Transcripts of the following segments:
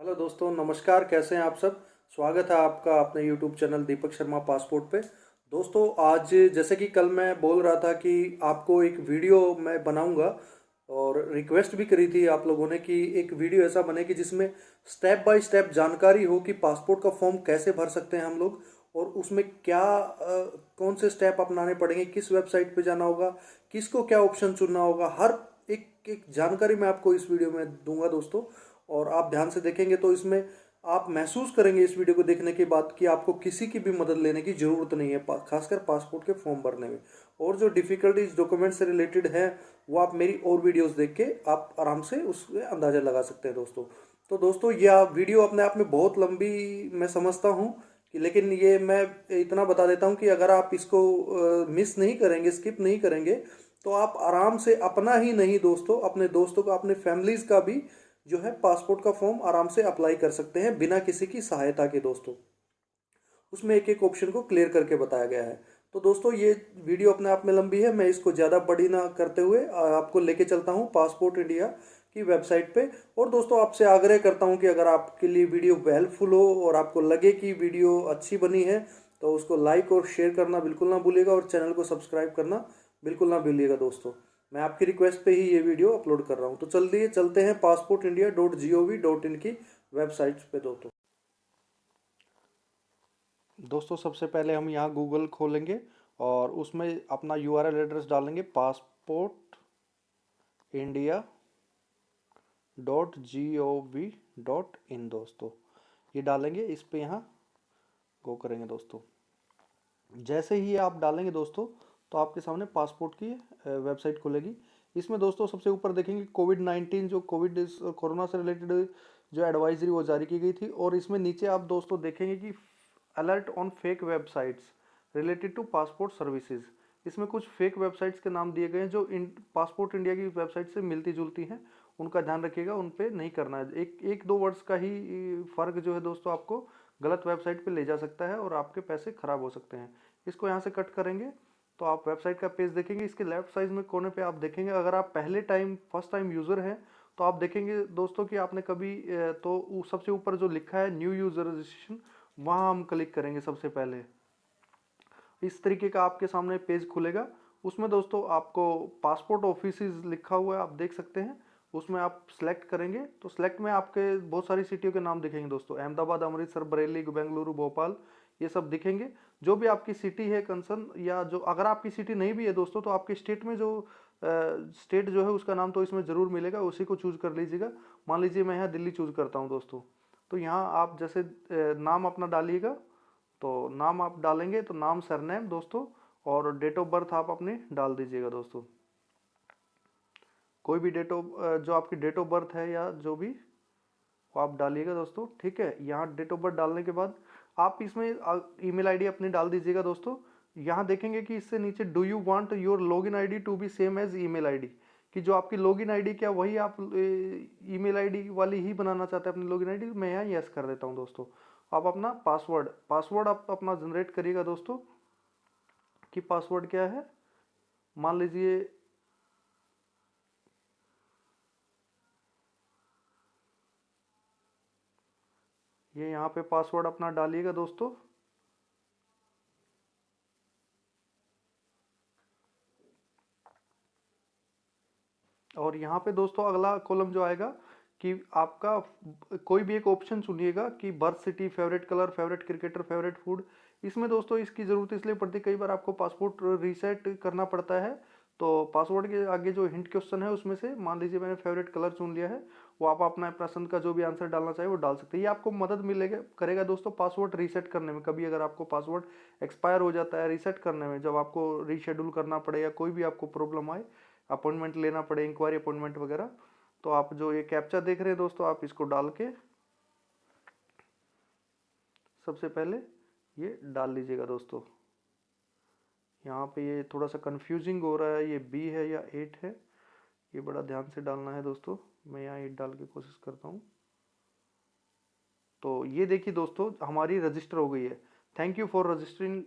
Hello दोस्तों, नमस्कार। कैसे हैं आप सब? स्वागत है आपका अपने YouTube channel Deepak Sharma passport पे। दोस्तों, आज जैसे कि कल मैं बोल रहा था कि आपको एक वीडियो मैं बनाऊंगा और रिक्वेस्ट भी करी थी आप लोगों ने कि एक वीडियो ऐसा बने कि जिसमें स्टेप बाय स्टेप जानकारी हो कि पासपोर्ट का फॉर्म कैसे भर सकते हैं हम लोग, और उसमें क्या कौन से स्टेप अपनाने पड़ेंगे, किस वेबसाइट पे जाना होगा, किसको क्या ऑप्शन चुनना होगा, हर एक एक जानकारी मैं आपको इस वीडियो में दूंगा दोस्तों। और आप ध्यान से देखेंगे तो इसमें आप महसूस करेंगे इस वीडियो को देखने के बाद कि आपको किसी की भी मदद लेने की ज़रूरत नहीं है, खासकर पासपोर्ट के फॉर्म भरने में। और जो डिफ़िकल्टीज डॉक्यूमेंट से रिलेटेड है वो आप मेरी और वीडियोस देख के आप आराम से उससे अंदाज़ा लगा सकते हैं दोस्तों। तो दोस्तों, यह वीडियो अपने आप में बहुत लंबी मैं समझता हूँ कि, लेकिन ये मैं इतना बता देता हूँ कि अगर आप इसको मिस नहीं करेंगे, स्किप नहीं करेंगे, तो आप आराम से अपना ही नहीं दोस्तों, अपने दोस्तों का, अपने फैमिलीज़ का भी जो है पासपोर्ट का फॉर्म आराम से अप्लाई कर सकते हैं बिना किसी की सहायता के दोस्तों। उसमें एक एक ऑप्शन को क्लियर करके बताया गया है। तो दोस्तों, ये वीडियो अपने आप में लंबी है, मैं इसको ज़्यादा बड़ी ना करते हुए आपको लेके चलता हूँ पासपोर्ट इंडिया की वेबसाइट पे। और दोस्तों, आपसे आग्रह करता हूँ कि अगर आपके लिए वीडियो हेल्पफुल हो और आपको लगे कि वीडियो अच्छी बनी है तो उसको लाइक और शेयर करना बिल्कुल ना भूलिएगा, और चैनल को सब्सक्राइब करना बिल्कुल ना भूलिएगा दोस्तों। मैं आपकी रिक्वेस्ट पे ही ये वीडियो अपलोड कर रहा हूँ। तो चलिए चलते हैं passportindia.gov.in की वेबसाइट पे दोस्तों। सबसे पहले हम यहाँ गूगल खोलेंगे और उसमें अपना यूआरएल एड्रेस डालेंगे, passportindia.gov.in दोस्तों। ये डालेंगे, इस पे यहाँ गो करेंगे दोस्तों। जैसे ही आप डालेंगे दोस्तों तो आपके सामने पासपोर्ट की वेबसाइट खुलेगी। इसमें दोस्तों सबसे ऊपर देखेंगे कोविड-19, जो कोरोना से रिलेटेड जो एडवाइजरी वो जारी की गई थी। और इसमें नीचे आप दोस्तों देखेंगे कि alert on fake websites related to passport services. इसमें कुछ फेक वेबसाइट्स के नाम दिए गए हैं जो इन पासपोर्ट इंडिया की वेबसाइट से मिलती जुलती हैं। उनका ध्यान रखिएगा, उन पे नहीं करना है। एक एक दो वर्ड्स का ही फ़र्क जो है दोस्तों आपको गलत वेबसाइट पे ले जा सकता है और आपके पैसे खराब हो सकते हैं। इसको यहाँ से कट करेंगे तो आप वेबसाइट का पेज देखेंगे। इसके लेफ्ट साइड में कोने पे आप देखेंगे, अगर आप फर्स्ट टाइम यूज़र हैं तो आप देखेंगे दोस्तों कि आपने कभी तो सबसे ऊपर जो लिखा है न्यू यूज़र रजिस्ट्रेशन, वहाँ हम क्लिक करेंगे सबसे पहले। इस तरीके का आपके सामने पेज खुलेगा। उसमें दोस्तों आपको पासपोर्ट ऑफिसेज लिखा हुआ है, आप देख सकते हैं। उसमें आप सेलेक्ट करेंगे तो सेलेक्ट में आपके बहुत सारी सिटियों के नाम दिखेंगे दोस्तों, अहमदाबाद, अमृतसर, बरेली, बेंगलुरु, भोपाल, ये सब दिखेंगे। जो भी आपकी सिटी है कंसर्न, या जो अगर आपकी सिटी नहीं भी है दोस्तों तो आपके स्टेट में जो स्टेट जो है उसका नाम तो इसमें ज़रूर मिलेगा, उसी को चूज़ कर लीजिएगा। मान लीजिए मैं यहाँ दिल्ली चूज़ करता हूँ दोस्तों। तो यहाँ आप जैसे नाम अपना डालिएगा, तो नाम आप डालेंगे तो नाम, सरनेम दोस्तों, और डेट ऑफ बर्थ आप अपनी डाल दीजिएगा दोस्तों। कोई भी जो आपकी डेट ऑफ बर्थ है या जो भी, वो आप डालिएगा दोस्तों। ठीक है, यहाँ डेट ऑफ बर्थ डालने के बाद आप इसमें ईमेल आईडी अपनी डाल दीजिएगा दोस्तों। यहाँ देखेंगे कि इससे नीचे do you want your login ID to be same as email ID, कि जो आपकी लॉगिन आईडी क्या वही आप ईमेल आईडी वाली ही बनाना चाहते हैं अपनी लॉगिन आईडी। मैं यहाँ यस कर देता हूँ दोस्तों। आप अपना पासवर्ड आप अपना जनरेट करिएगा दोस्तों, कि पासवर्ड क्या है। मान लीजिए ये यहाँ पे पासवर्ड अपना डालिएगा दोस्तों। और यहाँ पे दोस्तों अगला कॉलम जो आएगा कि आपका कोई भी एक ऑप्शन चुनिएगा कि birth city, favourite colour, favourite cricketer, favourite food. इसमें दोस्तों इसकी ज़रूरत इसलिए पड़ती है, कई बार आपको पासपोर्ट रीसेट करना पड़ता है। तो पासवर्ड के आगे जो हिंट क्वेश्चन है उसमें से मान लीजिए मैंने फेवरेट कलर चुन लिया है, वो आप अपना पसंद का जो भी आंसर डालना चाहिए वो डाल सकते हैं। ये आपको मदद मिलेगा करेगा दोस्तों पासवर्ड रीसेट करने में। कभी अगर आपको पासवर्ड एक्सपायर हो जाता है रीसेट करने में, जब आपको रीशेड्यूल करना पड़े या कोई भी आपको प्रॉब्लम आए, अपॉइंटमेंट लेना पड़े, इंक्वायरी अपॉइंटमेंट वगैरह, तो आप जो ये कैप्चा देख रहे हैं दोस्तों, आप इसको डाल के सबसे पहले ये डाल लीजिएगा दोस्तों। यहाँ पे ये थोड़ा सा कंफ्यूजिंग हो रहा है, ये बी है या 8 है, ये बड़ा ध्यान से डालना है दोस्तों। मैं यहाँ 8 डाल के कोशिश करता हूँ। तो ये देखिए दोस्तों हमारी रजिस्टर हो गई है। Thank you for registering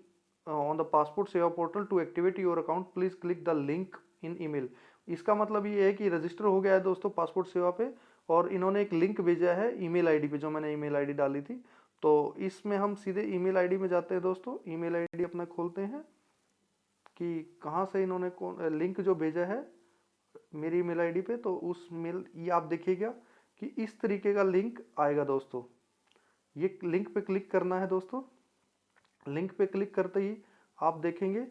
on the passport Seva portal, to activate your account please click the link in email. इसका मतलब ये है कि रजिस्टर हो गया है दोस्तों पासपोर्ट सेवा पे, और इन्होंने एक लिंक भेजा है ईमेल आईडी पे, जो मैंने ईमेल आईडी डाली थी। तो इसमें हम सीधे ईमेल आईडी में जाते हैं दोस्तों। ईमेल आईडी अपना खोलते हैं कि कहाँ से इन्होंने कौन लिंक जो भेजा है मेरी ईमेल आईडी पे। तो उस मेल ये आप देखिएगा कि इस तरीके का लिंक आएगा दोस्तों। ये लिंक पे क्लिक करना है दोस्तों। लिंक पे क्लिक करते ही आप देखेंगे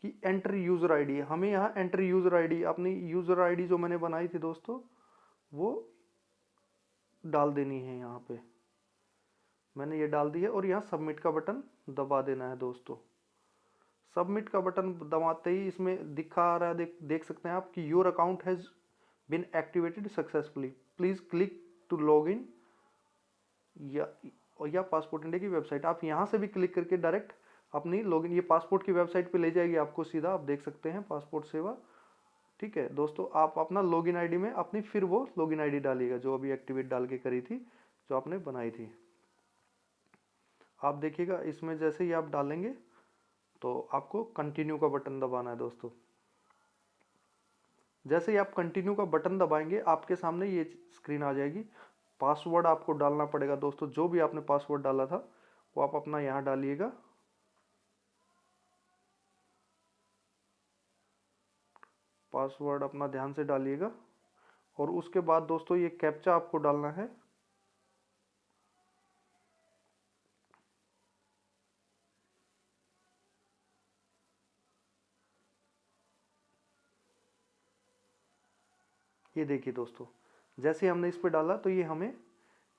कि एंटर यूज़र आईडी है। हमें यहाँ एंटर यूज़र आईडी, अपनी यूज़र आईडी जो मैंने बनाई थी दोस्तों वो डाल देनी है। यहाँ पे मैंने ये डाल दी है और यहाँ सबमिट का बटन दबा देना है दोस्तों। सबमिट का बटन दबाते ही इसमें दिखा आ रहा है, देख सकते हैं आप कि your account has been activated successfully, please click to log in या पासपोर्ट इंडिया की वेबसाइट। आप यहाँ से भी क्लिक करके डायरेक्ट अपनी लॉगिन, ये पासपोर्ट की वेबसाइट पे ले जाएगी आपको सीधा। आप देख सकते हैं पासपोर्ट सेवा। ठीक है दोस्तों, आप अपना लॉगिन आईडी में अपनी फिर वो लॉगिन आईडी डालिएगा जो अभी एक्टिवेट डाल के करी थी, जो आपने बनाई थी। आप देखिएगा इसमें जैसे ही आप डालेंगे तो आपको कंटिन्यू का बटन दबाना है दोस्तों। जैसे ही आप कंटिन्यू का बटन दबाएंगे आपके सामने ये स्क्रीन आ जाएगी। पासवर्ड आपको डालना पड़ेगा दोस्तों, जो भी आपने पासवर्ड डाला था वो आप अपना यहाँ डालिएगा। पासवर्ड अपना ध्यान से डालिएगा और उसके बाद दोस्तों ये कैप्चा आपको डालना है। ये देखिए दोस्तों, जैसे हमने इस पर डाला तो ये हमें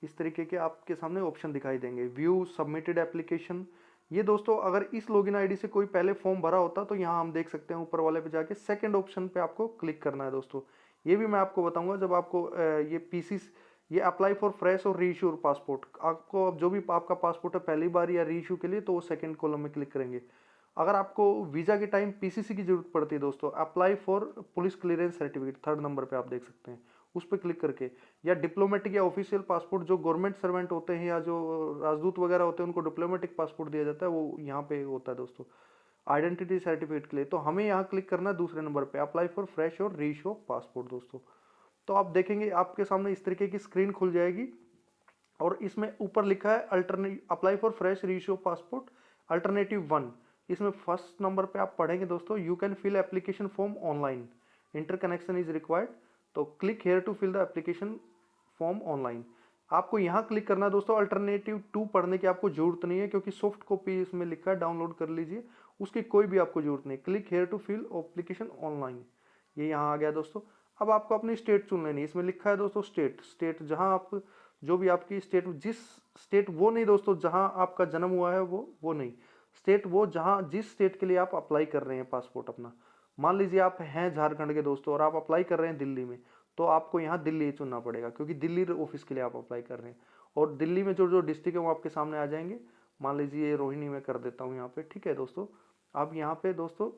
इस तरीके के आपके सामने ऑप्शन दिखाई देंगे। View submitted application. ये दोस्तों अगर इस लॉगिन आईडी से कोई पहले फॉर्म भरा होता तो यहाँ हम देख सकते हैं ऊपर वाले पे जाके सेकंड ऑप्शन पे आपको क्लिक करना है दोस्तों। ये भी मैं आपको बताऊंगा जब आपको ये पीसी, ये अप्लाई फॉर फ्रेश और रीइश्यूर पासपोर्ट, आपको अब जो भी आपका पासपोर्ट है पहली बार या रीइश्यू के लिए, तो वो सेकंड कॉलम में क्लिक करेंगे। अगर आपको वीज़ा के टाइम पीसीसी की जरूरत पड़ती है दोस्तों, apply for police clearance certificate, third number पे आप देख सकते हैं, उस पर क्लिक करके। या डिप्लोमेटिक या ऑफिशियल पासपोर्ट, जो गवर्नमेंट सर्वेंट होते हैं या जो राजदूत वगैरह होते हैं उनको डिप्लोमेटिक पासपोर्ट दिया जाता है, वो यहाँ पे होता है दोस्तों आइडेंटिटी सर्टिफिकेट के लिए। तो हमें यहाँ क्लिक करना है दूसरे नंबर पे, अप्लाई फॉर फ्रेश और रीइश्यू पासपोर्ट दोस्तों। तो आप देखेंगे आपके सामने इस तरीके की स्क्रीन खुल जाएगी और इसमें ऊपर लिखा है alternate apply for fresh reissue passport alternative 1। इसमें फर्स्ट नंबर पे आप पढ़ेंगे दोस्तों, you can fill application form online, inter connection is required, तो click here to fill the application form online. आपको यहाँ क्लिक करना है दोस्तों। अल्टरनेटिव 2 पढ़ने की आपको जरूरत नहीं है क्योंकि सॉफ्ट कॉपी इसमें लिखा है, डाउनलोड कर लीजिए, उसकी कोई भी आपको जरूरत नहीं। Click here to fill application online, ये यहाँ आ गया दोस्तों। अब आपको अपनी स्टेट चुन लेनी है। इसमें लिखा है दोस्तों स्टेट जहाँ आप, जो भी आपकी स्टेट, जिस स्टेट वो नहीं दोस्तों जहाँ आपका जन्म हुआ है, वो नहीं, स्टेट वो जहाँ जिस स्टेट के लिए आप अप्लाई कर रहे हैं पासपोर्ट अपना। मान लीजिए आप हैं झारखंड के दोस्तों और आप अप्लाई कर रहे हैं दिल्ली में, तो आपको यहाँ दिल्ली चुनना पड़ेगा क्योंकि दिल्ली ऑफिस के लिए आप अप्लाई कर रहे हैं। और दिल्ली में जो जो डिस्ट्रिक्ट है वो आपके सामने आ जाएंगे। मान लीजिए ये रोहिणी में कर देता हूँ यहाँ पे। ठीक है दोस्तों, अब यहाँ पे दोस्तों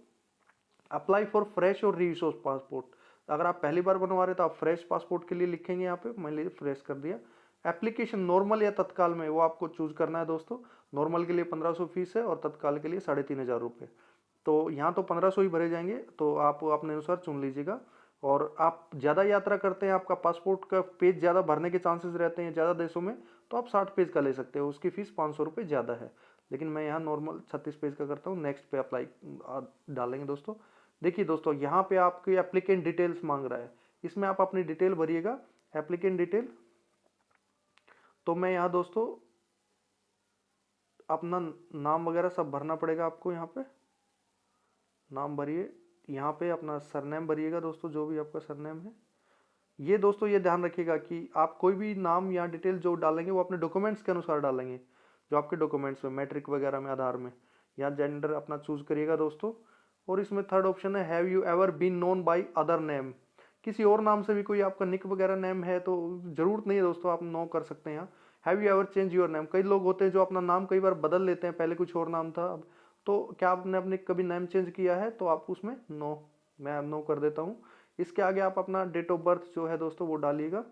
अप्लाई फॉर फ्रेश और रीइश्यू पासपोर्ट, अगर आप पहली बार बनवा रहे हैं तो आप फ्रेश पासपोर्ट के लिए लिखेंगे यहाँ पे, मान लीजिए फ्रेश कर दिया। एप्लीकेशन नॉर्मल या तत्काल में वो आपको चूज करना है दोस्तों। नॉर्मल के लिए 1500 फीस है और तत्काल के लिए 3500 रुपये। तो यहाँ तो 1500 ही भरे जाएंगे, तो आप अपने अनुसार चुन लीजिएगा। और आप ज़्यादा यात्रा करते हैं, आपका पासपोर्ट का पेज ज़्यादा भरने के चांसेस रहते हैं ज़्यादा देशों में, तो आप 60 पेज का ले सकते हो, उसकी फ़ीस 500 रुपये ज़्यादा है। लेकिन मैं यहाँ नॉर्मल 36 पेज का करता हूँ। नेक्स्ट पे अप्लाई डालेंगे दोस्तों। देखिए दोस्तों यहाँ पे आपकी एप्लीकेंट डिटेल्स मांग रहा है, इसमें आप अपनी डिटेल भरिएगा, एप्लीकेंट डिटेल। तो मैं यहाँ दोस्तों अपना नाम वगैरह सब भरना पड़ेगा आपको। यहाँ पे नाम भरिए, यहाँ पे अपना सरनेम भरिएगा दोस्तों, जो भी आपका सरनेम है। ये दोस्तों ये ध्यान रखिएगा कि आप कोई भी नाम या डिटेल जो डालेंगे वो अपने डॉक्यूमेंट्स के अनुसार डालेंगे, जो आपके डॉक्यूमेंट्स में मैट्रिक वगैरह में, आधार में। या जेंडर अपना चूज करिएगा दोस्तों। और इसमें थर्ड ऑप्शन है, have you ever been known by other name, किसी और नाम से भी कोई आपका निक वगैरह नेम है तो जरूरत नहीं है दोस्तों, आप नो कर सकते हैं यहाँ। Have you ever change your name, कई लोग होते हैं जो अपना नाम कई बार बदल लेते हैं, पहले कुछ और नाम था अब, तो क्या आपने अपने कभी नेम चेंज किया है, तो आप उसमें नो, मैं नो कर देता हूँ। इसके आगे आप अपना डेट ऑफ बर्थ जो है दोस्तों वो डालिएगा,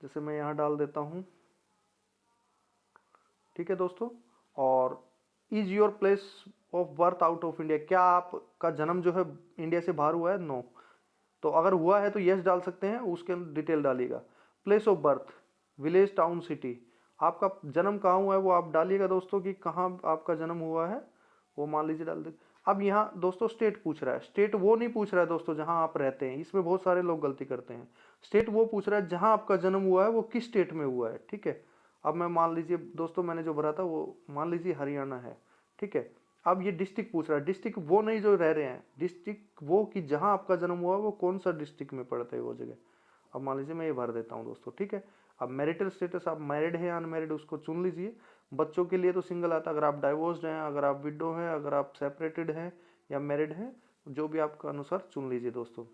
जैसे मैं यहाँ डाल देता हूँ। ठीक है दोस्तों, और is your place of birth out of India, क्या आपका जन्म जो है इंडिया से बाहर हुआ है, नो। तो अगर हुआ है तो यस डाल सकते हैं, उसके अंदर डिटेल डालिएगा। Place of birth, village, town, city, आपका जन्म कहाँ हुआ है वो आप डालिएगा दोस्तों, कि कहाँ आपका जन्म हुआ है वो मान लीजिए डाल दे। अब यहाँ दोस्तों स्टेट पूछ रहा है, स्टेट वो नहीं पूछ रहा है दोस्तों जहाँ आप रहते हैं, इसमें बहुत सारे लोग गलती करते हैं। स्टेट वो पूछ रहा है जहाँ आपका जन्म हुआ है वो किस स्टेट में हुआ है, ठीक है। अब मैं मान लीजिए दोस्तों मैंने जो भरा था वो मान लीजिए हरियाणा है, ठीक है। अब ये डिस्ट्रिक्ट पूछ रहा है, डिस्ट्रिक्ट वो नहीं जो रह रहे हैं, डिस्ट्रिक्ट वो कि जहाँ आपका जन्म हुआ वो कौन सा डिस्ट्रिक्ट में पड़ता है वो जगह। अब मान लीजिए मैं ये भर देता हूँ दोस्तों, ठीक है। अब मैरिटल स्टेटस, आप मैरिड हैं या अनमैरिड उसको चुन लीजिए। बच्चों के लिए तो सिंगल आता है, अगर आप डाइवोर्स्ड हैं, अगर आप विडो हैं, अगर आप सेपरेटेड हैं या मैरिड हैं, जो भी आपका अनुसार चुन लीजिए दोस्तों।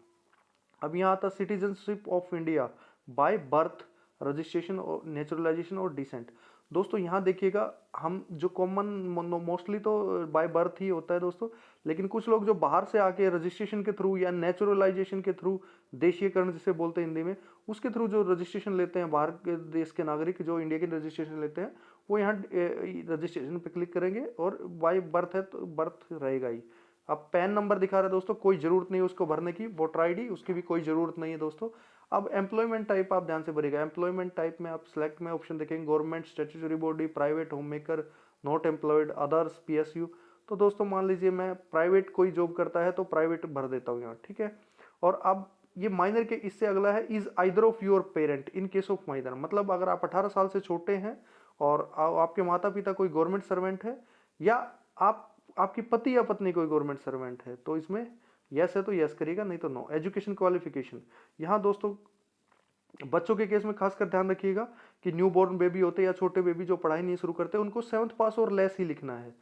अब यहाँ आता citizenship of India by birth, registration और नेचुरलाइजेशन और डिसेंट। दोस्तों यहाँ देखिएगा, हम जो कॉमन मोस्टली तो बाय बर्थ ही होता है दोस्तों, लेकिन कुछ लोग जो बाहर से आके रजिस्ट्रेशन के थ्रू या नेचुरलाइजेशन के थ्रू, देशीयकरण जिसे बोलते हैं हिंदी में, उसके थ्रू जो रजिस्ट्रेशन लेते हैं बाहर के देश के नागरिक जो इंडिया के रजिस्ट्रेशन लेते हैं, वो यहाँ रजिस्ट्रेशन पे क्लिक करेंगे और बाय बर्थ है तो बर्थ रहेगा ही। अब पैन नंबर दिखा रहा है दोस्तों, कोई जरूरत नहीं है उसको भरने की। वोटर आईडी, उसकी भी कोई जरूरत नहीं है दोस्तों। अब एम्प्लॉयमेंट टाइप आप ध्यान से भरिएगा। एम्प्लॉयमेंट टाइप में आप सिलेक्ट में ऑप्शन देखेंगे, government, statutory body, private, home maker, not employed, others, PSU. तो दोस्तों मान लीजिए मैं प्राइवेट कोई जॉब करता है तो प्राइवेट भर देता हूँ यहाँ, ठीक है। और अब ये माइनर के इससे अगला है, is either of your parent in case of minor, मतलब अगर आप 18 साल से छोटे हैं और आपके माता पिता कोई गवर्नमेंट सर्वेंट है, या आप आपकी पति या पत्नी कोई गवर्नमेंट सर्वेंट है, तो इसमें यस है तो यस करिएगा, नहीं तो नो। एजुकेशन क्वालिफिकेशन, यहाँ दोस्तों बच्चों के केस में खासकर ध्यान रखिएगा कि न्यू बोर्न बेबी होते या छोटे बेबी जो पढ़ाई नहीं शुरू करते, उनको 7th पास और लेस ही लिखना है।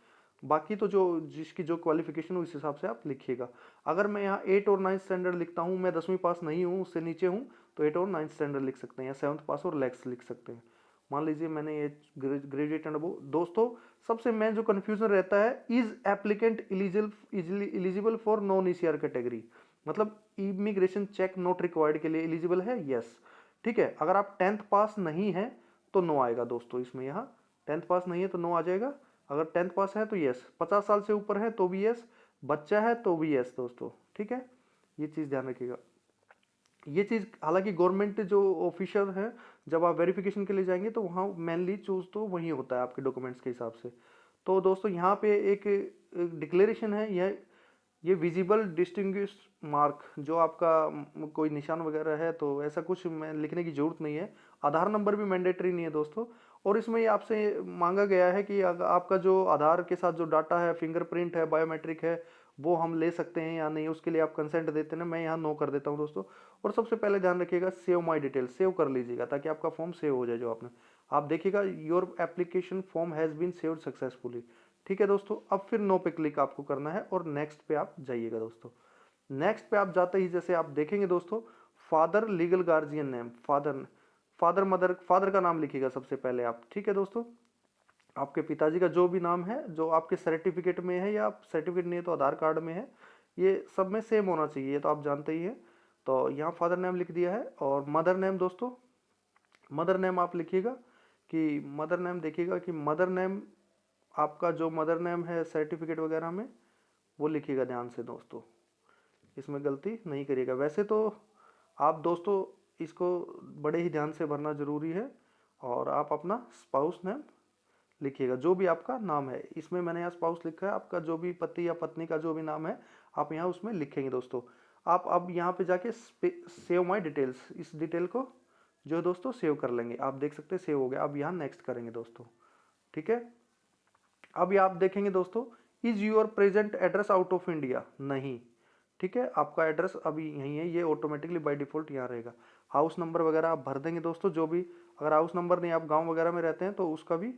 बाकी तो जो जिसकी जो क्वालिफिकेशन हो उस हिसाब से आप लिखिएगा। अगर मैं यहाँ 8 और 9th स्टैंडर्ड लिखता हूँ, मैं 10वीं पास नहीं हूँ, उससे नीचे हूँ, तो 8 और 9th स्टैंडर्ड लिख सकते हैं या 7th पास और लेस लिख सकते हैं। मान लीजिए मैंने ये ग्रेजुएट एंड अबव। दोस्तों सबसे मेन जो कंफ्यूजन रहता है, is applicant eligible for non ECR category, मतलब इमिग्रेशन चेक नॉट रिक्वायर्ड के लिए एलिजिबल है, यस, ठीक है। अगर आप 10th पास नहीं है तो नो आएगा दोस्तों, इसमें यहाँ 10th पास नहीं है तो नो आ जाएगा। अगर 10th पास है तो यस, 50 साल से ऊपर है तो भी यस, बच्चा है तो भी यस दोस्तों, ठीक है। ये चीज़ ध्यान रखिएगा। ये चीज़ हालांकि गवर्नमेंट जो ऑफिशियल है, जब आप वेरिफिकेशन के लिए जाएंगे तो वहाँ मेनली चूज तो वही होता है आपके डॉक्यूमेंट्स के हिसाब से। तो दोस्तों यहाँ पे एक डिक्लेरेशन है, यह ये विजिबल डिस्टिंग्विश मार्क, जो आपका कोई निशान वगैरह है तो ऐसा कुछ मैं लिखने की जरूरत नहीं है। आधार नंबर भी मैंडेटरी नहीं है दोस्तों। और इसमें ये आपसे मांगा गया है कि आपका जो आधार के साथ जो डाटा है, फिंगरप्रिंट है, बायोमेट्रिक है, वो हम ले सकते हैं या नहीं, उसके लिए आप कंसेंट देते हैं। मैं यहाँ नो कर देता हूँ दोस्तों। और सबसे पहले ध्यान रखिएगा, सेव माई डिटेल सेव कर लीजिएगा ताकि आपका फॉर्म सेव हो जाए। जो आपने आप देखिएगा, your application form has been saved successfully, ठीक है दोस्तों। अब फिर नो पे क्लिक आपको करना है और नेक्स्ट पे आप जाइएगा दोस्तों। नेक्स्ट पे आप जाते ही जैसे आप देखेंगे दोस्तों, father legal guardian name, father mother, father का नाम लिखिएगा सबसे पहले आप, ठीक है दोस्तों। आपके पिताजी का जो भी नाम है, जो आपके सर्टिफिकेट में है या सर्टिफिकेट नहीं है तो आधार कार्ड में है, ये सब में सेम होना चाहिए, ये तो आप जानते ही हैं। तो यहाँ फादर नेम लिख दिया है। और मदर नेम दोस्तों, मदर नेम आप लिखिएगा कि मदर नेम देखिएगा कि मदर नेम आपका जो मदर नेम है सर्टिफिकेट वगैरह में वो लिखिएगा ध्यान से दोस्तों, इसमें गलती नहीं करिएगा। वैसे तो आप दोस्तों इसको बड़े ही ध्यान से भरना ज़रूरी है। और आप अपना स्पाउस नेम लिखिएगा, जो भी आपका नाम है। इसमें मैंने यहाँ स्पाउस लिखा है, आपका जो भी पति या पत्नी का जो भी नाम है आप यहाँ उसमें लिखेंगे दोस्तों। आप अब यहाँ पे जाके सेव माई डिटेल्स, इस डिटेल को जो है दोस्तों सेव कर लेंगे। आप देख सकते हैं सेव हो गया। अब यहाँ नेक्स्ट करेंगे दोस्तों, ठीक है। अब ये आप देखेंगे दोस्तों, is your present address out of India, नहीं, ठीक है। आपका एड्रेस अभी यहीं है, ये ऑटोमेटिकली बाय डिफॉल्ट यहाँ रहेगा। हाउस नंबर वगैरह आप भर देंगे दोस्तों, जो भी, अगर हाउस नंबर नहीं, आप गांव वगैरह में रहते हैं तो उसका भी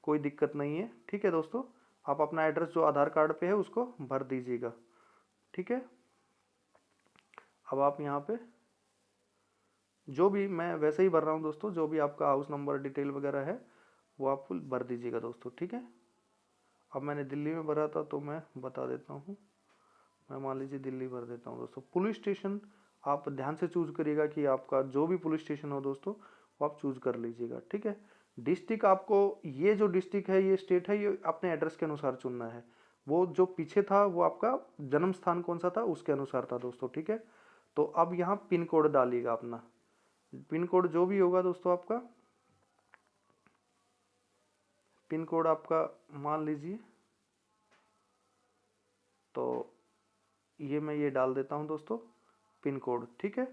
कोई दिक्कत नहीं है, ठीक है दोस्तों। आप अपना एड्रेस जो आधार कार्ड पे है उसको भर दीजिएगा, ठीक है। अब आप यहाँ पे जो भी, मैं वैसे ही भर रहा हूँ दोस्तों, जो भी आपका हाउस नंबर डिटेल वगैरह है वो आप भर दीजिएगा दोस्तों, ठीक है। अब मैंने दिल्ली में भरा था तो मैं बता देता हूँ, मैं मान लीजिए दिल्ली भर देता हूँ दोस्तों। पुलिस स्टेशन आप ध्यान से चूज करिएगा कि आपका जो भी पुलिस स्टेशन हो दोस्तों वो आप चूज कर लीजिएगा, ठीक है। डिस्ट्रिक्ट आपको, ये जो डिस्ट्रिक्ट है, ये स्टेट है, ये अपने एड्रेस के अनुसार चुनना है। वो जो पीछे था वो आपका जन्म स्थान कौन सा था उसके अनुसार था दोस्तों, ठीक है। तो अब यहाँ पिन कोड डालिएगा अपना, पिन कोड जो भी होगा दोस्तों आपका, पिन कोड आपका मान लीजिए, तो ये मैं ये डाल देता हूँ दोस्तों पिन कोड। ठीक है,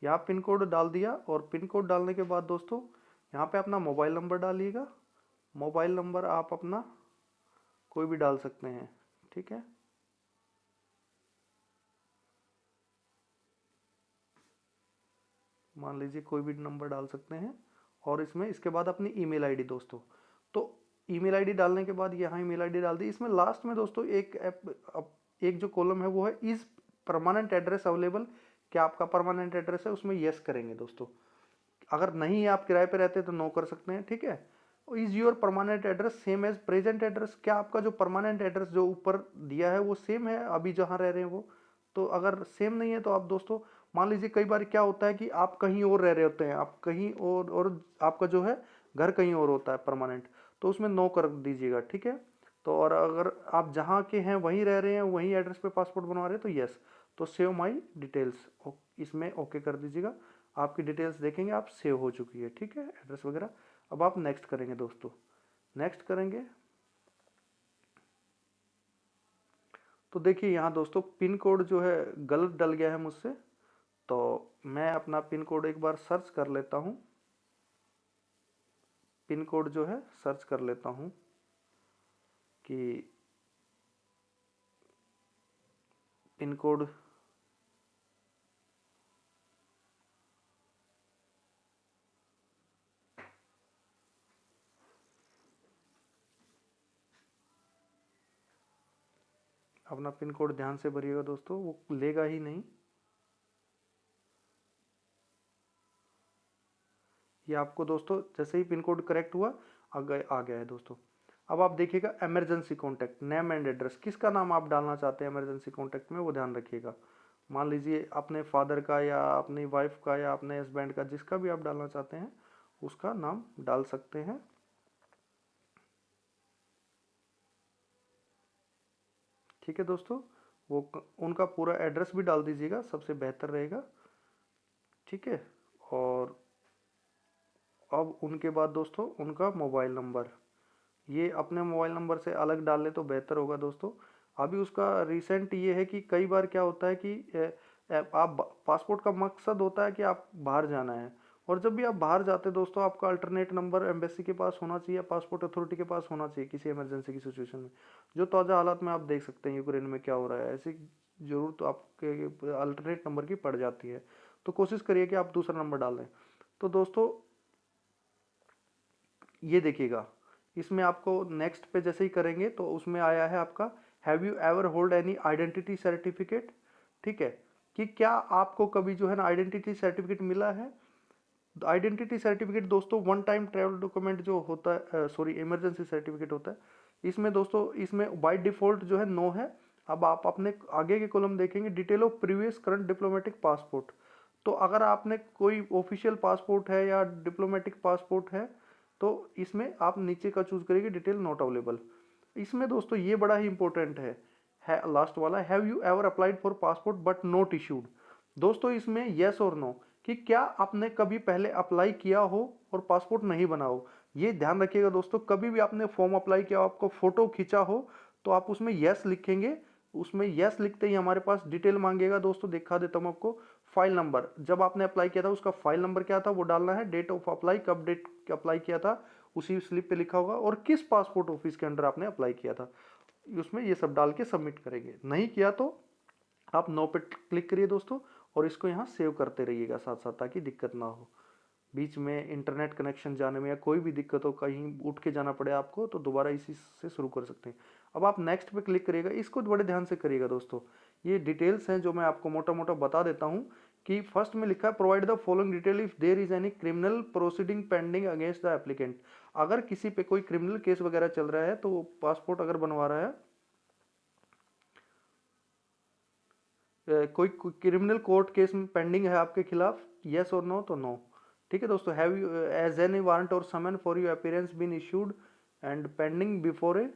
यहाँ पिन कोड डाल दिया, और पिन कोड डालने के बाद दोस्तों यहाँ पे अपना मोबाइल नंबर डालिएगा। मोबाइल नंबर आप अपना कोई भी डाल सकते हैं। ठीक है, मान लीजिए कोई भी नंबर डाल सकते हैं, और इसमें इसके बाद अपनी ईमेल आईडी दोस्तों। तो ईमेल आईडी डालने के बाद यहाँ ईमेल आईडी डाल दी। इसमें लास्ट में दोस्तों एक जो कॉलम है वो है इज परमानेंट एड्रेस अवेलेबल, क्या आपका परमानेंट एड्रेस है, उसमें यस करेंगे दोस्तों। अगर नहीं है, आप किराए पे रहते हैं, तो नो कर सकते हैं। ठीक है, is your permanent address same as present address, क्या आपका जो परमानेंट एड्रेस जो ऊपर दिया है वो सेम है अभी जहाँ रह रहे हैं वो। तो अगर सेम नहीं है तो आप दोस्तों, मान लीजिए कई बार क्या होता है कि आप कहीं और रह रहे होते हैं, आप कहीं और आपका जो है घर कहीं और होता है परमानेंट, तो उसमें नो कर दीजिएगा। ठीक है, तो और अगर आप जहाँ के हैं वहीं रह रहे हैं, वहीं एड्रेस पे पासपोर्ट बनवा रहे हैं, तो यस, तो सेव माई डिटेल्स इसमें ओके कर दीजिएगा। आपकी डिटेल्स देखेंगे आप सेव हो चुकी है। ठीक है, एड्रेस वगैरह। अब आप नेक्स्ट करेंगे दोस्तों, नेक्स्ट करेंगे तो देखिए यहाँ दोस्तों पिन कोड जो है गलत डल गया है मुझसे, तो मैं अपना पिन कोड एक बार सर्च कर लेता हूँ। पिन कोड जो है सर्च कर लेता हूँ कि पिन कोड अपना पिन कोड ध्यान से भरिएगा दोस्तों, वो लेगा ही नहीं। ये आपको दोस्तों जैसे ही पिन कोड करेक्ट हुआ आ गया है दोस्तों। अब आप देखिएगा emergency contact name and address, किसका नाम आप डालना चाहते हैं इमरजेंसी कॉन्टैक्ट में, वो ध्यान रखिएगा। मान लीजिए अपने फादर का या अपनी वाइफ का या अपने हस्बैंड का, जिसका भी आप डालना चाहते हैं उसका नाम डाल सकते हैं। ठीक है दोस्तों, वो उनका पूरा एड्रेस भी डाल दीजिएगा, सबसे बेहतर रहेगा। ठीक है, और अब उनके बाद दोस्तों उनका मोबाइल नंबर, ये अपने मोबाइल नंबर से अलग डाल ले तो बेहतर होगा दोस्तों। अभी उसका रिसेंट ये है कि कई बार क्या होता है कि आप पासपोर्ट का मकसद होता है कि आप बाहर जाना है, और जब भी आप बाहर जाते हैं दोस्तों आपका अल्टरनेट नंबर एम्बेसी के पास होना चाहिए, पासपोर्ट अथॉरिटी के पास होना चाहिए किसी इमरजेंसी की सिचुएशन में। जो ताज़ा हालात में आप देख सकते हैं यूक्रेन में क्या हो रहा है, ऐसी जरूरत तो आपके अल्टरनेट नंबर की पड़ जाती है, तो कोशिश करिए कि आप दूसरा नंबर डालें। तो दोस्तों ये देखिएगा, इसमें आपको नेक्स्ट पे जैसे ही करेंगे तो उसमें आया है आपका have you ever hold any identity certificate. ठीक है, कि क्या आपको कभी जो है ना आइडेंटिटी सर्टिफिकेट मिला है। आइडेंटिटी सर्टिफिकेट दोस्तों वन टाइम ट्रैवल डॉक्यूमेंट जो होता है, सॉरी इमरजेंसी सर्टिफिकेट होता है। इसमें दोस्तों इसमें बाय डिफॉल्ट जो है नो है। अब आप अपने आगे के कॉलम देखेंगे detail of previous current diplomatic passport, तो अगर आपने कोई ऑफिशियल पासपोर्ट है या डिप्लोमेटिक पासपोर्ट है तो इसमें आप नीचे का चूज करिए डिटेल नॉट अवेलेबल। इसमें दोस्तों ये बड़ा ही इंपॉर्टेंट है लास्ट वाला, have you ever applied for passport but not issued. दोस्तों इसमें यस और नो, कि क्या आपने कभी पहले अप्लाई किया हो और पासपोर्ट नहीं बना हो। ये ध्यान रखिएगा दोस्तों, कभी भी आपने फॉर्म अप्लाई किया हो, आपको फोटो खींचा हो, तो आप उसमें यस लिखेंगे। उसमें यस लिखते ही हमारे पास डिटेल मांगेगा दोस्तों, दिखा देता हूँ आपको। फाइल नंबर, जब आपने अप्लाई किया था उसका फाइल नंबर क्या था वो डालना है, डेट ऑफ अप्लाई, कब डेट अप्लाई किया था उसी स्लिप पे लिखा होगा, और किस पासपोर्ट ऑफिस के अंडर आपने अप्लाई किया था, उसमें ये सब डाल के सबमिट करेंगे। नहीं किया तो आप नो पे क्लिक करिए दोस्तों, और इसको यहाँ सेव करते रहिएगा साथ साथ, ताकि दिक्कत ना हो। बीच में इंटरनेट कनेक्शन जाने में या कोई भी दिक्कत हो, कहीं उठ के जाना पड़े आपको, तो दोबारा इसी से शुरू कर सकते हैं। अब आप नेक्स्ट पे क्लिक करिएगा, इसको बड़े ध्यान से करिएगा दोस्तों। ये डिटेल्स हैं जो मैं आपको मोटा मोटा बता देता हूँ। कि फर्स्ट में लिखा है provide the following detail if there is any criminal proceeding pending against the applicant. अगर किसी पे कोई क्रिमिनल केस वगैरह चल रहा है, तो पासपोर्ट अगर बनवा रहा है, कोई क्रिमिनल कोर्ट केस में पेंडिंग है आपके खिलाफ, यस और नो, तो नो। ठीक है दोस्तों, have you as any warrant or summon for you appearance been issued and pending before a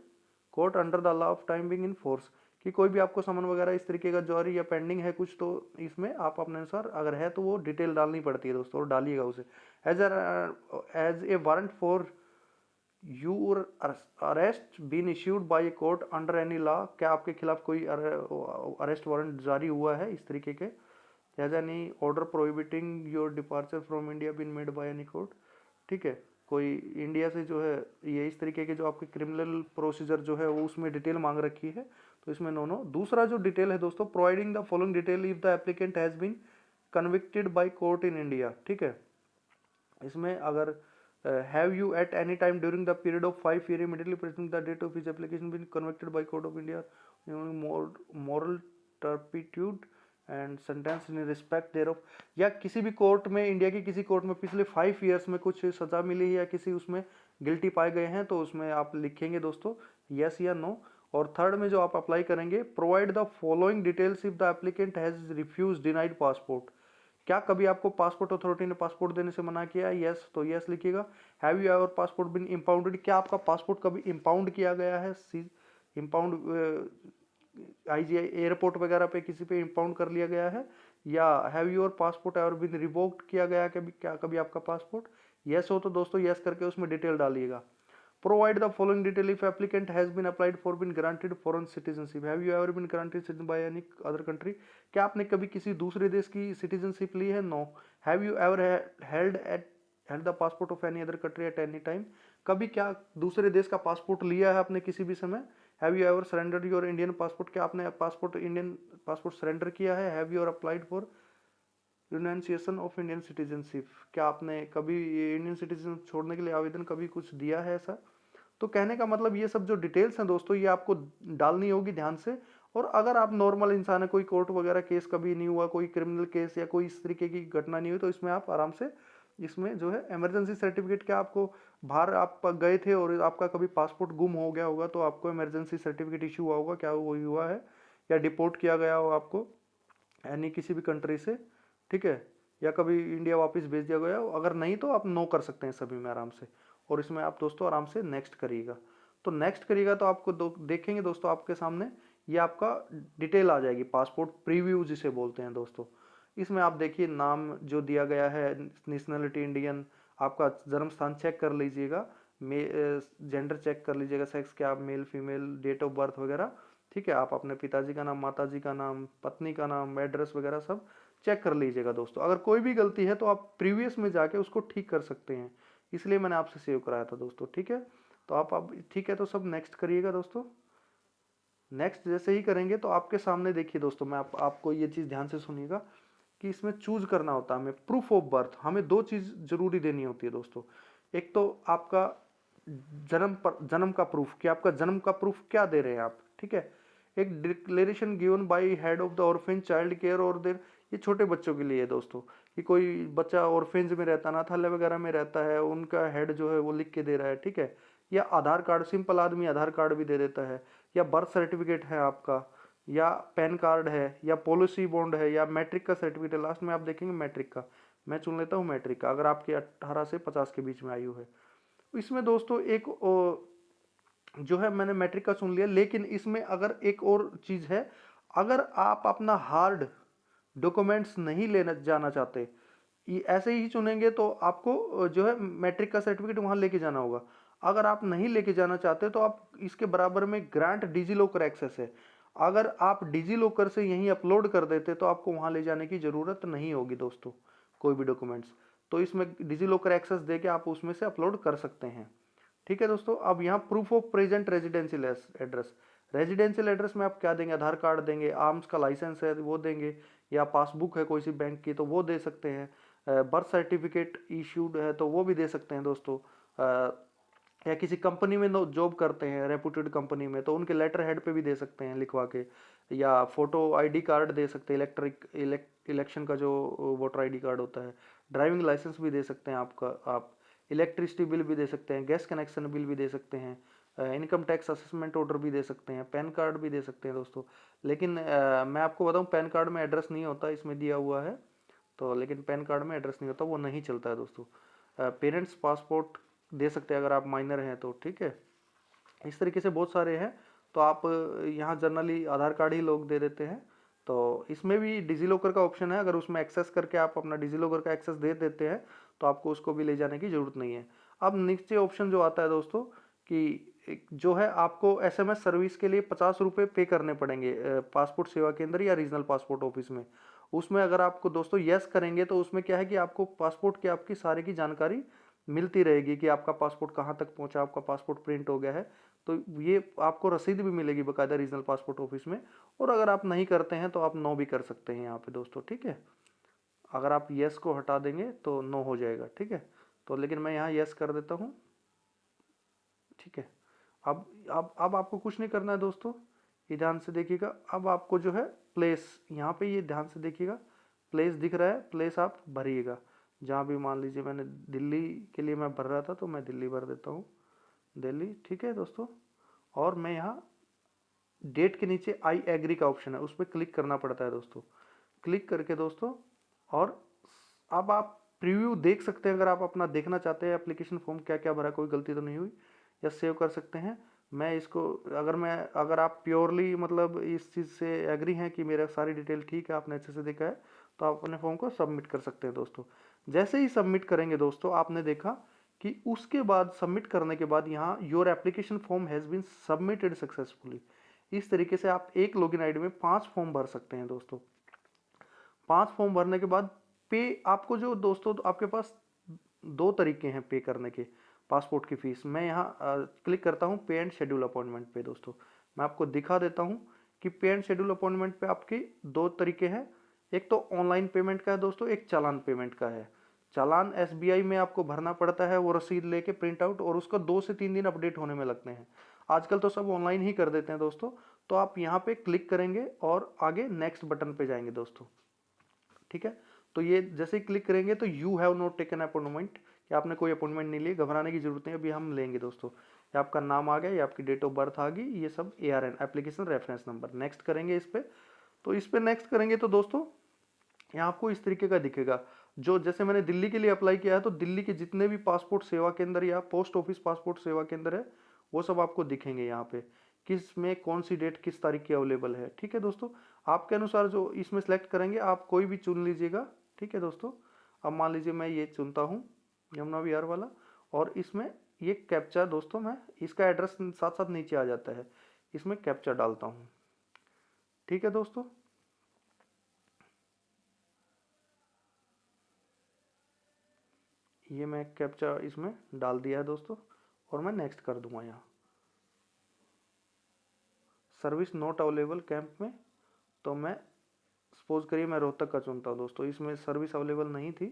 court under the law of time being in force, कि कोई भी आपको समन वगैरह इस तरीके का जारी या पेंडिंग है कुछ, तो इसमें आप अपने अनुसार अगर है तो वो डिटेल डालनी पड़ती है दोस्तों, और डालिएगा उसे। As a warrant for your arrest been issued by a court under any law, क्या आपके खिलाफ कोई अरेस्ट वारंट जारी हुआ है इस तरीके के। Has any order prohibiting your departure from India been made by any court, ठीक है। कोई इंडिया से जो है ये इस तरीके के जो आपके क्रिमिनल प्रोसीजर जो है वो उसमें डिटेल मांग रखी है, तो इसमें नो। दूसरा जो डिटेल है दोस्तों, providing the following detail if the applicant has been convicted by court in India, ठीक है। इसमें अगर have you at any time during the period of 5 year immediately preceding the date of his application been convicted by court of India moral turpitude and sentence in respect thereof, या किसी भी court में, India की किसी court में पिछले 5 years में कुछ सजा मिली है या किसी उसमें गिल्टी पाए गए हैं, तो उसमें आप लिखेंगे दोस्तों यस या नो। और थर्ड में जो आप अप्लाई करेंगे, provide the following details if the applicant has refuse denied passport, क्या कभी आपको पासपोर्ट अथॉरिटी ने पासपोर्ट देने से मना किया है, यस तो यस लिखिएगा। Have you ever passport been impounded, क्या आपका पासपोर्ट कभी इम्पाउंड किया गया है, इम्पाउंड आईजीआई एयरपोर्ट वगैरह पे किसी पे इम्पाउंड कर लिया गया है, या have your passport ever been revoked किया गया है क्या कभी आपका पासपोर्ट, यस हो तो दोस्तों यस करके उसमें डिटेल डालिएगा। Provide the following detail if applicant has been applied for been granted foreign citizenship, have you ever been granted citizen by any other country, क्या आपने कभी किसी दूसरे देश की सिटीजनशिप ली है, no. Have you ever held the passport of any other country at any time, कभी क्या दूसरे देश का पासपोर्ट लिया है आपने किसी भी समय। Have you ever surrendered your Indian passport, क्या आपने पासपोर्ट इंडियन पासपोर्ट सरेंडर किया है। Have you ever applied for renunciation of Indian citizenship, क्या आपने कभी इंडियन सिटीजन छोड़ने के लिए आवेदन कभी कुछ दिया है ऐसा। तो कहने का मतलब ये सब जो डिटेल्स हैं दोस्तों ये आपको डालनी होगी ध्यान से। और अगर आप नॉर्मल इंसान है, कोई कोर्ट वगैरह केस कभी नहीं हुआ, कोई क्रिमिनल केस या कोई इस तरीके की घटना नहीं हुई, तो इसमें आप आराम से इसमें जो है इमरजेंसी सर्टिफिकेट, क्या आपको बाहर आप गए थे और आपका कभी पासपोर्ट गुम हो गया होगा तो आपको इमरजेंसी सर्टिफिकेट इशू हुआ होगा, क्या वो हुआ है, या डिपोर्ट किया गया हो आपको यानी किसी भी कंट्री से, ठीक है, या कभी इंडिया वापस भेज दिया गया हो, अगर नहीं तो आप नो कर सकते हैं सभी में आराम से। और इसमें आप दोस्तों आराम से नेक्स्ट करिएगा। तो नेक्स्ट करिएगा तो आपको देखेंगे दोस्तों आपके सामने ये आपका डिटेल आ जाएगी, पासपोर्ट प्रीव्यू जिसे बोलते हैं दोस्तों। इसमें आप देखिए नाम जो दिया गया है, नेशनलिटी इंडियन, आपका जन्म स्थान चेक कर लीजिएगा, जेंडर चेक कर लीजिएगा, सेक्स क्या आप male female, date of birth वगैरह, ठीक है। आप अपने पिताजी का नाम, माताजी का नाम, पत्नी का नाम, एड्रेस वगैरह सब चेक कर लीजिएगा दोस्तों। अगर कोई भी गलती है तो आप प्रीवियस में जाके उसको ठीक कर सकते हैं, इसलिए मैंने आपसे सेव कराया था दोस्तों, ठीक है। तो आप अब ठीक है तो सब नेक्स्ट करिएगा दोस्तों। नेक्स्ट जैसे ही करेंगे तो आपके सामने देखिए दोस्तों, मैं आपको ये चीज़ ध्यान से सुनिएगा कि इसमें चूज करना होता है हमें प्रूफ ऑफ बर्थ, हमें दो चीज़ जरूरी देनी होती है दोस्तों। एक तो आपका जन्म का प्रूफ, कि आपका जन्म का प्रूफ क्या दे रहे हैं आप, ठीक है। एक declaration given by head of the orphan child care और देर, ये छोटे बच्चों के लिए है दोस्तों, कि कोई बच्चा ऑर्फेंज में रहता, अनाथालय वगैरह में रहता है, उनका हेड जो है वो लिख के दे रहा है, ठीक है। या आधार कार्ड, सिंपल आदमी आधार कार्ड भी दे देता है, या बर्थ सर्टिफिकेट है आपका, या पैन कार्ड है, या पॉलिसी बॉन्ड है, या मैट्रिक का सर्टिफिकेट है। लास्ट में आप देखेंगे मैट्रिक का, मैं चुन लेता हूँ मैट्रिक का, अगर आपके 18 से 50 के बीच में आयु है। इसमें दोस्तों एक जो है मैंने मैट्रिक का सुन लिया, लेकिन इसमें अगर एक और चीज़ है, अगर आप अपना हार्ड डॉक्यूमेंट्स नहीं लेना जाना चाहते, ऐसे ही चुनेंगे तो आपको जो है मैट्रिक का सर्टिफिकेट वहाँ लेके जाना होगा। अगर आप नहीं लेके जाना चाहते तो आप इसके बराबर में ग्रांट डिजी लॉकर एक्सेस है, अगर आप डिजी लॉकर से यहीं अपलोड कर देते तो आपको वहाँ ले जाने की ज़रूरत नहीं होगी दोस्तों कोई भी डॉक्यूमेंट्स। तो इसमें डिजी लॉकर एक्सेस दे के आप उसमें से अपलोड कर सकते हैं, ठीक है दोस्तों। अब यहाँ proof of present residential address, residential address में आप क्या देंगे, आधार कार्ड देंगे, आर्म्स का लाइसेंस है वो देंगे, या पासबुक है कोई सी बैंक की तो वो दे सकते हैं, बर्थ सर्टिफिकेट इशूड है तो वो भी दे सकते हैं दोस्तों, या किसी कंपनी में जॉब करते हैं रेपुटेड कंपनी में तो उनके लेटर हेड पे भी दे सकते हैं लिखवा के, या फोटो आईडी कार्ड दे सकते हैं, इलेक्शन का जो वोटर आईडी कार्ड होता है, ड्राइविंग लाइसेंस भी दे सकते हैं आपका, आप इलेक्ट्रिसिटी बिल भी दे सकते हैं, गैस कनेक्शन बिल भी दे सकते हैं, इनकम टैक्स असेसमेंट ऑर्डर भी दे सकते हैं, पैन कार्ड भी दे सकते हैं दोस्तों। लेकिन मैं आपको बताऊं पैन कार्ड में एड्रेस नहीं होता, इसमें दिया हुआ है तो, लेकिन पैन कार्ड में एड्रेस नहीं होता, वो नहीं चलता है दोस्तों। पेरेंट्स पासपोर्ट दे सकते हैं अगर आप माइनर हैं तो, ठीक है। इस तरीके से बहुत सारे हैं, तो आप यहाँ जनरली आधार कार्ड ही लोग दे देते हैं। तो इसमें भी डिजी लॉकर का ऑप्शन है, अगर उसमें एक्सेस करके आप अपना डिजी लॉकर का एक्सेस दे देते हैं तो आपको उसको भी ले जाने की ज़रूरत नहीं है। अब नीचे ऑप्शन जो आता है दोस्तों कि जो है आपको एसएमएस सर्विस के लिए 50 रुपये पे करने पड़ेंगे पासपोर्ट सेवा केंद्र या रीजनल पासपोर्ट ऑफिस में। उसमें अगर आपको दोस्तों यस करेंगे तो उसमें क्या है कि आपको पासपोर्ट की आपकी सारी की जानकारी मिलती रहेगी कि आपका पासपोर्ट कहाँ तक पहुँचा, आपका पासपोर्ट प्रिंट हो गया है। तो ये आपको रसीद भी मिलेगी बाकायदा रीजनल पासपोर्ट ऑफिस में। और अगर आप नहीं करते हैं तो आप नो भी कर सकते हैं यहाँ पे दोस्तों, ठीक है। अगर आप यस को हटा देंगे तो नो हो जाएगा, ठीक है। तो लेकिन मैं यहाँ यस कर देता हूँ, ठीक है। अब आपको कुछ नहीं करना है दोस्तों, ये ध्यान से देखिएगा। अब आपको जो है प्लेस, यहाँ पे ये ध्यान से देखिएगा, प्लेस दिख रहा है, प्लेस आप भरिएगा। जहाँ भी मान लीजिए मैंने दिल्ली के लिए मैं भर रहा था तो मैं दिल्ली भर देता हूँ, दिल्ली, ठीक है दोस्तों। और मैं यहाँ डेट के नीचे आई एग्री का ऑप्शन है, उस पर क्लिक करना पड़ता है दोस्तों। क्लिक करके दोस्तों, और अब आप प्रीव्यू देख सकते हैं, अगर आप अपना देखना चाहते हैं एप्लीकेशन फॉर्म क्या क्या भरा, कोई गलती तो नहीं हुई, या सेव कर सकते हैं। मैं इसको अगर आप प्योरली मतलब इस चीज़ से एग्री हैं कि मेरा सारी डिटेल ठीक है, आपने अच्छे से देखा है, तो आप अपने फॉर्म को सबमिट कर सकते हैं दोस्तों। जैसे ही सबमिट करेंगे दोस्तों, आपने देखा कि उसके बाद सबमिट करने के बाद यहाँ your application form has been submitted successfully. इस तरीके से आप एक लॉगिन आईडी में 5 फॉर्म भर सकते हैं दोस्तों। 5 फॉर्म भरने के बाद पे आपको जो दोस्तों आपके पास 2 तरीके हैं पे करने के पासपोर्ट की फ़ीस। मैं यहाँ क्लिक करता हूँ पे एंड शेड्यूल अपॉइंटमेंट पे दोस्तों। मैं आपको दिखा देता हूँ कि पे एंड शेड्यूल अपॉइंटमेंट पे आपके 2 तरीके हैं। एक तो ऑनलाइन पेमेंट का है दोस्तों, एक चालान पेमेंट का है। चालान एसबीआई में आपको भरना पड़ता है, वो रसीद लेके प्रिंट आउट, और उसका 2 से 3 दिन अपडेट होने में लगते हैं। आजकल तो सब ऑनलाइन ही कर देते हैं दोस्तों। तो आप यहाँ पे क्लिक करेंगे और आगे नेक्स्ट बटन पे जाएंगे दोस्तों, ठीक है। तो ये जैसे ही क्लिक करेंगे तो you have not taken appointment, कि आपने कोई अपॉइंटमेंट नहीं ली, घबराने की जरूरत नहीं, अभी हम लेंगे दोस्तों। ये आपका नाम आ गया, ये आपकी डेट ऑफ बर्थ आ गई, ये सब ARN application reference number. Next करेंगे इस पर। तो इस पर नेक्स्ट करेंगे तो दोस्तों यहाँ आपको इस तरीके का दिखेगा। जो जैसे मैंने दिल्ली के लिए अप्लाई किया है तो दिल्ली के जितने भी पासपोर्ट सेवा केंद्र या पोस्ट ऑफिस पासपोर्ट सेवा केंद्र है वो सब आपको दिखेंगे यहाँ पे, किस में कौन सी डेट किस तारीख की अवेलेबल है, ठीक है दोस्तों। आपके अनुसार जो इसमें सेलेक्ट करेंगे आप कोई भी चुन लीजिएगा, ठीक है दोस्तों। अब मान लीजिए मैं ये चुनता हूँ यमुना विहार वाला, और इसमें ये कैप्चा दोस्तों, मैं इसका एड्रेस साथ साथ नीचे आ जाता है, इसमें कैप्चा डालता हूँ, ठीक है दोस्तों। ये मैं कैप्चा इसमें डाल दिया है दोस्तों, और मैं नेक्स्ट कर दूंगा। यहाँ सर्विस नॉट अवेलेबल कैंप में, तो मैं सपोज करिए मैं रोहतक का चुनता हूँ दोस्तों, इसमें सर्विस अवेलेबल नहीं थी,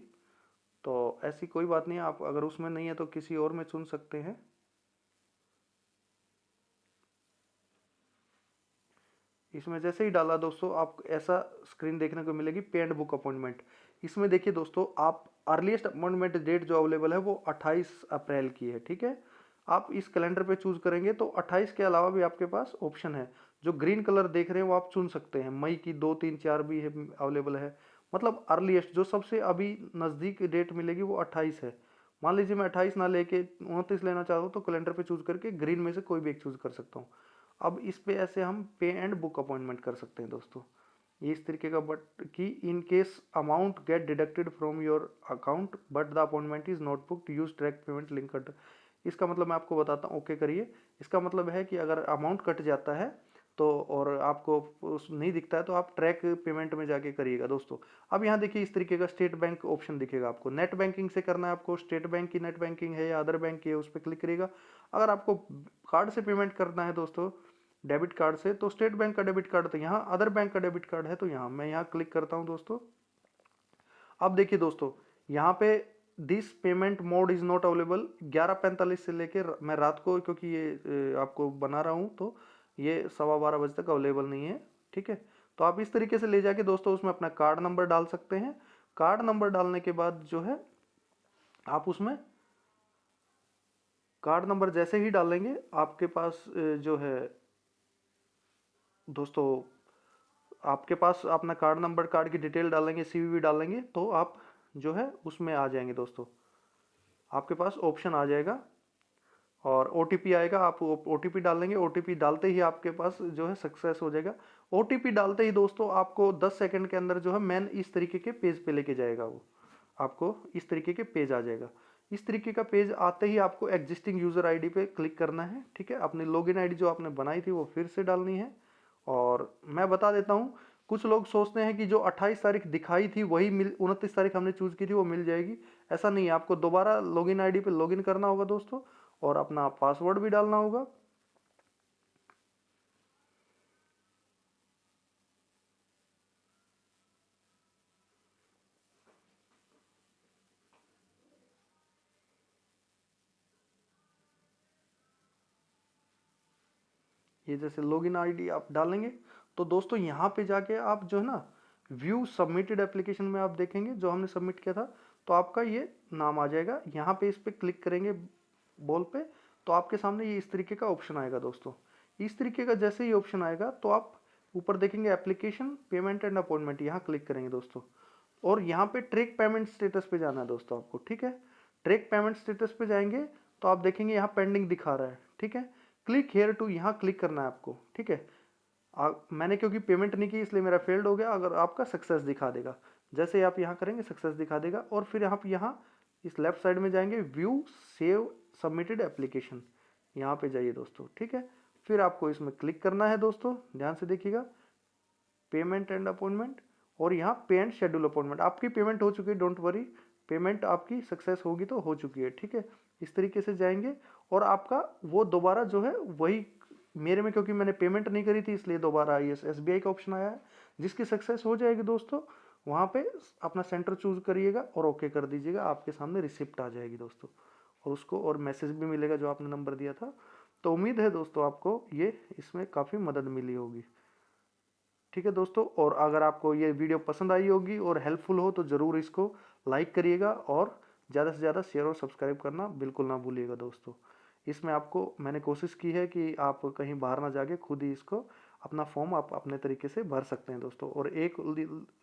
तो ऐसी कोई बात नहीं है, आप अगर उसमें नहीं है तो किसी और में चुन सकते हैं। इसमें जैसे ही डाला दोस्तों आप ऐसा स्क्रीन देखने को मिलेगी, पे एंड बुक अपॉइंटमेंट। इसमें देखिए दोस्तों, आप अर्लीस्ट अपॉइंटमेंट डेट जो अवेलेबल है वो 28 अप्रैल की है, ठीक है। आप इस कैलेंडर पे चूज करेंगे तो 28 के अलावा भी आपके पास ऑप्शन है। जो ग्रीन कलर देख रहे हैं वो आप चुन सकते हैं, मई की 2, 3, 4 भी है अवेलेबल है। मतलब अर्लीस्ट जो सबसे अभी नज़दीक डेट मिलेगी वो 28 है। मान लीजिए मैं 28 ना लेके 29 लेना चाहता हूँ तो कैलेंडर पे चूज करके ग्रीन में से कोई भी एक चूज कर सकता हूँ। अब इस पे ऐसे हम पे एंड बुक अपॉइंटमेंट कर सकते हैं दोस्तों, ये इस तरीके का। बट कि in case amount get deducted from your account but the appointment is not booked, use direct payment link cut. इसका मतलब मैं आपको बताता हूँ, ओके करिए। इसका मतलब है कि अगर अमाउंट कट जाता है तो, और आपको उस नहीं दिखता है तो आप ट्रैक पेमेंट में जाके करिएगा दोस्तों। अब यहाँ देखिए इस तरीके का स्टेट बैंक ऑप्शन दिखेगा आपको। नेट बैंकिंग से करना है आपको, स्टेट बैंक की नेट बैंकिंग है या अदर बैंक की है, उस पर क्लिक करिएगा। अगर आपको कार्ड से पेमेंट करना है दोस्तों, डेबिट कार्ड से, तो स्टेट बैंक का डेबिट कार्ड, तो यहाँ अदर बैंक का डेबिट कार्ड है, तो यहाँ मैं यहाँ क्लिक करता हूँ दोस्तों। अब देखिए दोस्तों, यहाँ पे this payment mode is not available 11:45 से लेके मैं रात को, क्योंकि ये आपको बना रहा हूँ तो ये 12:15 बजे तक अवेलेबल नहीं है, ठीक है। तो आप इस तरीके से ले जाके दोस्तों उसमें अपना कार्ड नंबर डाल सकते हैं। कार्ड नंबर डालने के बाद जो है आप उसमें कार्ड नंबर जैसे ही डालेंगे आपके पास जो है दोस्तों, आपके पास अपना कार्ड नंबर, कार्ड की डिटेल डालेंगे, CVV डालेंगे, तो आप जो है उसमें आ जाएंगे दोस्तों, आपके पास ऑप्शन आ जाएगा। और OTP आएगा, आप OTP डालेंगे, OTP डालते ही आपके पास जो है सक्सेस हो जाएगा। OTP डालते ही दोस्तों आपको 10 सेकंड के अंदर जो है मैन इस तरीके के पेज पे लेके जाएगा, वो आपको इस तरीके के पेज आ जाएगा। इस तरीके का पेज आते ही आपको एग्जिस्टिंग यूज़र आईडी पे क्लिक करना है, ठीक है। अपनी लॉगिन आईडी जो आपने बनाई थी वो फिर से डालनी है। और मैं बता देता हूँ, कुछ लोग सोचते हैं कि जो 28 तारीख दिखाई थी वही 29 तारीख हमने चूज़ की थी वो मिल जाएगी। ऐसा नहीं है, आपको दोबारा लॉगिन आईडी पे लॉगिन करना होगा दोस्तों, और अपना पासवर्ड भी डालना होगा। ये जैसे लॉगिन आईडी आप डालेंगे तो दोस्तों यहाँ पे जाके आप जो है ना व्यू सबमिटेड एप्लीकेशन में आप देखेंगे जो हमने सबमिट किया था, तो आपका ये नाम आ जाएगा। यहाँ पे इस पर क्लिक करेंगे बॉल पे, तो आपके सामने ये इस तरीके का ऑप्शन आएगा दोस्तों। इस तरीके का जैसे ही ऑप्शन आएगा तो आप ऊपर देखेंगे एप्लीकेशन पेमेंट एंड अपॉइंटमेंट, यहाँ क्लिक करेंगे दोस्तों। और यहाँ पे ट्रैक पेमेंट स्टेटस पे जाना है दोस्तों आपको, ठीक है। ट्रैक पेमेंट स्टेटस पे जाएंगे तो आप देखेंगे यहाँ पेंडिंग दिखा रहा है, ठीक है। क्लिक हेयर टू, यहाँ क्लिक करना है आपको, ठीक है। मैंने क्योंकि पेमेंट नहीं की इसलिए मेरा फेल्ड हो गया, अगर आपका सक्सेस दिखा देगा। जैसे आप यहाँ करेंगे सक्सेस दिखा देगा। और फिर यहाँ इस लेफ्ट साइड में जाएंगे व्यू सेव सबमिटेड एप्लीकेशन, यहाँ पे जाइए दोस्तों, ठीक है। फिर आपको इसमें क्लिक करना है दोस्तों, ध्यान से देखिएगा, पेमेंट एंड अपॉइंटमेंट, और यहाँ पे एंड शेड्यूल अपॉइंटमेंट। आपकी पेमेंट हो चुकी है, डोंट वरी, पेमेंट आपकी सक्सेस होगी तो हो चुकी है, ठीक है। इस तरीके से जाएंगे और आपका वो दोबारा जो है वही, मेरे में क्योंकि मैंने पेमेंट नहीं करी थी इसलिए दोबारा ये SBI का ऑप्शन आया है। जिसकी सक्सेस हो जाएगी दोस्तों, वहाँ पे अपना सेंटर चूज करिएगा और ओके कर दीजिएगा, आपके सामने रिसिप्ट आ जाएगी दोस्तों, और उसको और मैसेज भी मिलेगा जो आपने नंबर दिया था। तो उम्मीद है दोस्तों आपको ये इसमें काफ़ी मदद मिली होगी, ठीक है दोस्तों। और अगर आपको ये वीडियो पसंद आई होगी और हेल्पफुल हो तो ज़रूर इसको लाइक करिएगा, और ज़्यादा से ज़्यादा शेयर और सब्सक्राइब करना बिल्कुल ना भूलिएगा दोस्तों। इसमें आपको मैंने कोशिश की है कि आप कहीं बाहर ना जाके खुद ही इसको अपना फॉर्म आप अपने तरीके से भर सकते हैं दोस्तों। और एक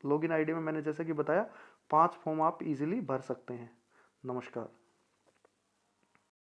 लॉगिन आईडी में मैंने जैसे कि बताया 5 फॉर्म आप इजीली भर सकते हैं। नमस्कार।